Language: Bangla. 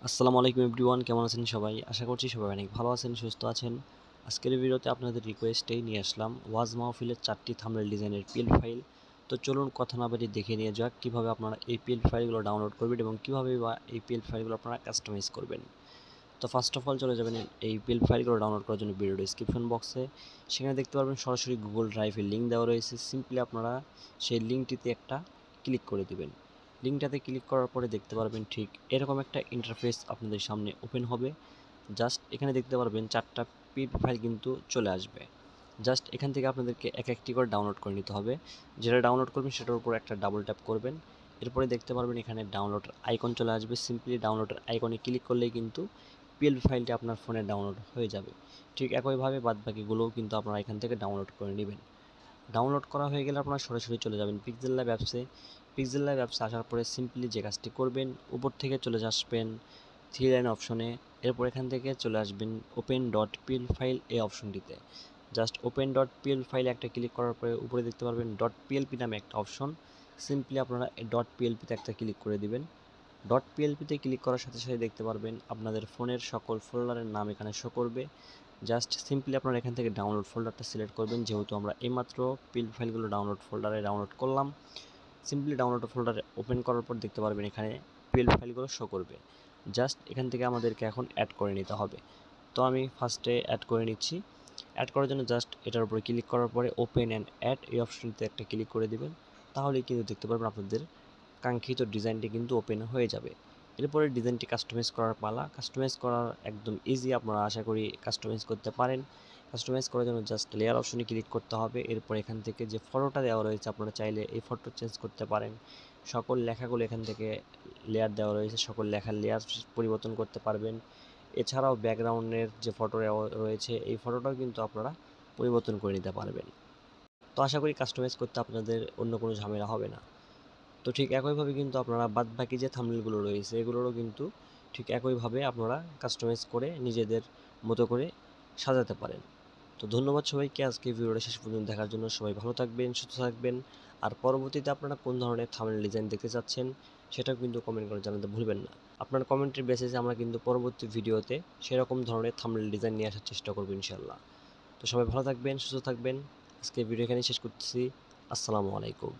আসসালামু আলাইকুম এভরিওয়ান, কেমন আছেন সবাই? আশা করছি সবাই অনেক ভালো আছেন, সুস্থ আছেন। আজকের এই ভিডিওতে আপনাদের রিকোয়েস্টেই নিয়ে আসলাম ওয়াজ মাহফিলের 4টি থাম্বনেল ডিজাইনের পিএল ফাইল। তো চলুন কথা না বাড়িয়ে দেখে নিয়ে যাক কীভাবে আপনারা এই পিএল ফাইলগুলো ডাউনলোড করবেন এবং কীভাবে বা এই পিএল ফাইলগুলো আপনারা কাস্টমাইজ করবেন। তো ফার্স্ট অফ অল চলে যাবেন এই পিএল ফাইলগুলো ডাউনলোড করার জন্য ভিডিও ডিসক্রিপশন বক্সে। সেখানে দেখতে পারবেন সরাসরি গুগল ড্রাইভের লিঙ্ক দেওয়া রয়েছে। সিম্পলি আপনারা সেই লিঙ্কটিতে একটা ক্লিক করে দিবেন। লিঙ্কটাতে ক্লিক করার পরে দেখতে পারবেন ঠিক এরকম একটা ইন্টারফেস আপনাদের সামনে ওপেন হবে। জাস্ট এখানে দেখতে পারবেন 4টা পিএল ফাইল কিন্তু চলে আসবে। জাস্ট এখান থেকে আপনাদেরকে এক একটি করে ডাউনলোড করে নিতে হবে। যেটা ডাউনলোড করবেন সেটার উপর একটা ডাবল ট্যাপ করবেন। এরপরে দেখতে পারবেন এখানে ডাউনলোডের আইকন চলে আসবে। সিম্পলি ডাউনলোডের আইকনে ক্লিক করলেই কিন্তু পিএল ফাইলটি আপনার ফোনে ডাউনলোড হয়ে যাবে। ঠিক একইভাবে বাদবাকিগুলোও কিন্তু আপনারা এখান থেকে ডাউনলোড করে নেবেন। ডাউনলোড করা হয়ে গেলে আপনারা সরাসরি চলে যাবেন পিক্সেল ল্যাব অ্যাপসে। পিক্সেল ল্যাব অ্যাপসে আসার পরে সিম্পলি যে কাজটি করবেন, উপর থেকে চলে আসবেন থ্রি লাইন অপশনে। এরপর এখান থেকে চলে আসবেন ওপেন ডট পিএল ফাইল এই অপশনটিতে। জাস্ট ওপেন ডট পিএল ফাইলে একটা ক্লিক করার পরে উপরে দেখতে পারবেন ডট পিএলপি নামে একটা অপশন। সিম্পলি আপনারা এই ডট পিএলপিতে একটা ক্লিক করে দিবেন। ডট পিএলপিতে ক্লিক করার সাথে সাথে দেখতে পারবেন আপনাদের ফোনের সকল ফোল্ডারের নাম এখানে শো করবে। জাস্ট সিম্পলি আপনারা এখান থেকে ডাউনলোড ফোল্ডারটা সিলেক্ট করবেন, যেহেতু আমরা এইমাত্র পিএল ফাইলগুলো ডাউনলোড ফোল্ডারে ডাউনলোড করলাম। সিম্পলি ডাউনলোড ফোল্ডারে ওপেন করার পর দেখতে পারবেন এখানে পিএল ফাইলগুলো শো করবে। জাস্ট এখান থেকে আমাদেরকে এখন অ্যাড করে নিতে হবে। তো আমি ফার্স্টে অ্যাড করে নিচ্ছি। অ্যাড করার জন্য জাস্ট এটার উপরে ক্লিক করার পরে ওপেন অ্যান্ড অ্যাড এই অপশনটিতে একটা ক্লিক করে দিবেন। তাহলেই কিন্তু দেখতে পারবেন আপনাদের কাঙ্ক্ষিত ডিজাইনটি কিন্তু ওপেন হয়ে যাবে। এরপরে ডিজাইনটি কাস্টমাইজ করার পালা। কাস্টমাইজ করার একদম ইজি, আপনারা আশা করি কাস্টমাইজ করতে পারেন। কাস্টমাইজ করার জন্য জাস্ট লেয়ার অপশনে ক্লিক করতে হবে। এরপর এখান থেকে যে ফটোটা দেওয়া রয়েছে আপনারা চাইলে এই ফটো চেঞ্জ করতে পারেন। সকল লেখাগুলো এখান থেকে লেয়ার দেওয়া রয়েছে, সকল লেখার লেয়ার পরিবর্তন করতে পারবেন। এছাড়াও ব্যাকগ্রাউন্ডের যে ফটো রয়েছে এই ফটোটাও কিন্তু আপনারা পরিবর্তন করে নিতে পারবেন। তো আশা করি কাস্টমাইজ করতে আপনাদের অন্য কোনো ঝামেলা হবে না। তো ঠিক একইভাবে কিন্তু আপনারা বাদবাকি যে থাম্বনেলগুলো রয়েছে এগুলোরও কিন্তু ঠিক একইভাবে আপনারা কাস্টমাইজ করে নিজেদের মতো করে সাজাতে পারেন। তো ধন্যবাদ সবাইকে আজকে ভিডিওটা শেষ পর্যন্ত দেখার জন্য। সবাই ভালো থাকবেন, সুস্থ থাকবেন। আর পরবর্তীতে আপনারা কোন ধরনের থাম্বনেল ডিজাইন দেখতে চাচ্ছেন সেটাও কিন্তু কমেন্ট করে জানাতে ভুলবেন না। আপনার কমেন্টের বেসিসে আমরা কিন্তু পরবর্তী ভিডিওতে সেরকম ধরনের থাম্বনেল ডিজাইন নিয়ে আসার চেষ্টা করব ইনশাআল্লাহ। তো সবাই ভালো থাকবেন, সুস্থ থাকবেন। আজকে ভিডিও এখানেই শেষ করতেছি। আসসালামু আলাইকুম।